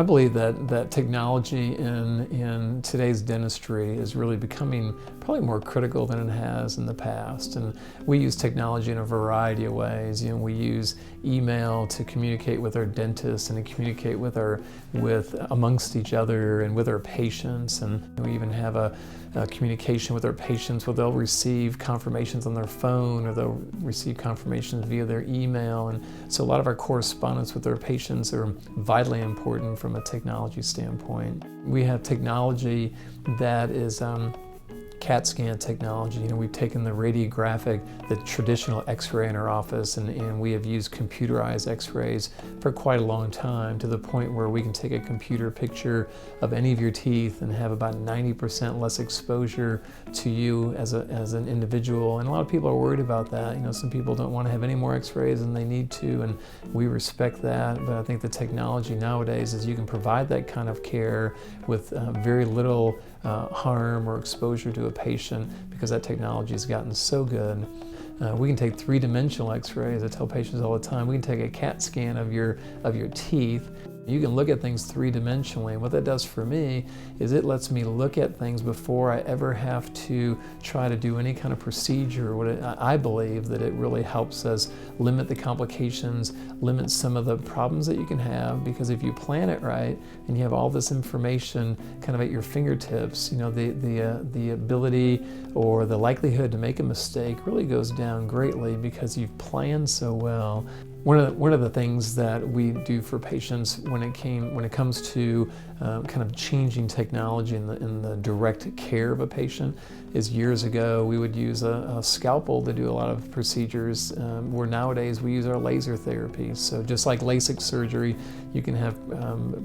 I believe that technology in today's dentistry is really becoming probably more critical than it has in the past. And we use technology in a variety of ways. We use email to communicate with our dentists and to communicate with amongst each other and with our patients. And we even have a communication with our patients where they'll receive confirmations on their phone or they'll receive confirmations via their email. And so a lot of our correspondence with our patients are vitally important from a technology standpoint. We have technology that is CAT scan technology. We've taken the radiographic, the traditional x-ray in our office, and we have used computerized x-rays for quite a long time, to the point where we can take a computer picture of any of your teeth and have about 90% less exposure to you as an individual. And a lot of people are worried about that. Some people don't want to have any more x-rays than they need to, and we respect that. But I think the technology nowadays is you can provide that kind of care with very little harm or exposure to a patient, because that technology has gotten so good. We can take three-dimensional x-rays. I tell patients all the time, we can take a CAT scan of your teeth. You can look at things three-dimensionally. What that does for me is it lets me look at things before I ever have to try to do any kind of procedure. I believe that it really helps us limit the complications, limit some of the problems that you can have, because if you plan it right and you have all this information kind of at your fingertips, the ability or the likelihood to make a mistake really goes down greatly because you've planned so well. One of the things that we do for patients when it comes to kind of changing technology in the direct care of a patient is, years ago we would use a scalpel to do a lot of procedures, where nowadays we use our laser therapy. So just like LASIK surgery, you can have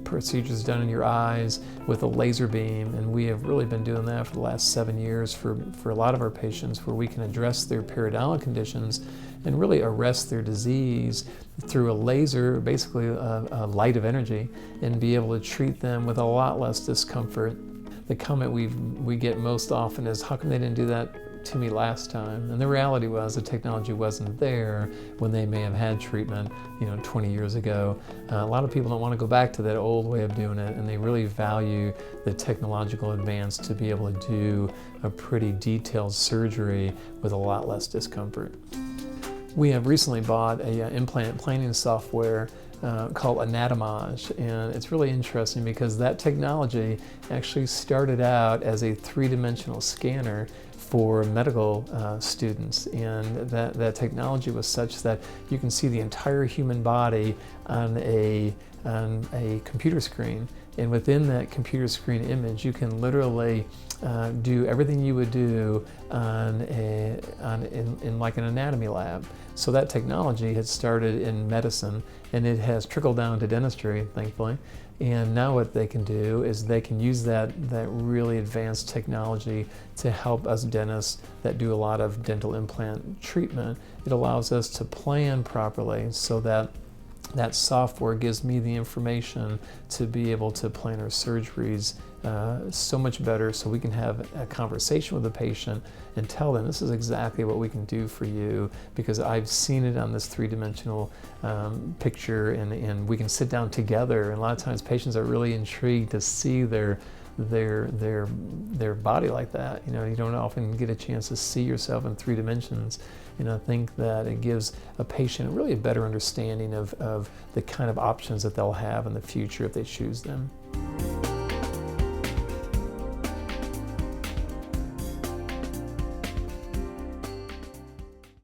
procedures done in your eyes with a laser beam, and we have really been doing that for the last 7 years for a lot of our patients, where we can address their periodontal conditions and really arrest their disease through a laser, basically a light of energy, and be able to treat them with a lot less discomfort. The comment we get most often is, how come they didn't do that to me last time? And the reality was the technology wasn't there when they may have had treatment 20 years ago. A lot of people don't want to go back to that old way of doing it, and they really value the technological advance to be able to do a pretty detailed surgery with a lot less discomfort. We have recently bought a implant planning software called Anatomage, and it's really interesting because that technology actually started out as a three-dimensional scanner for medical students, and that technology was such that you can see the entire human body on a computer screen, and within that computer screen image you can literally do everything you would do in like an anatomy lab. So that technology had started in medicine, and it has trickled down to dentistry, thankfully. And now what they can do is they can use that really advanced technology to help us dentists that do a lot of dental implant treatment. It allows us to plan properly, so that software gives me the information to be able to plan our surgeries so much better, so we can have a conversation with the patient and tell them, this is exactly what we can do for you, because I've seen it on this three-dimensional picture, and we can sit down together. And a lot of times patients are really intrigued to see their body like that. You don't often get a chance to see yourself in 3 dimensions. And I think that it gives a patient really a better understanding of the kind of options that they'll have in the future if they choose them.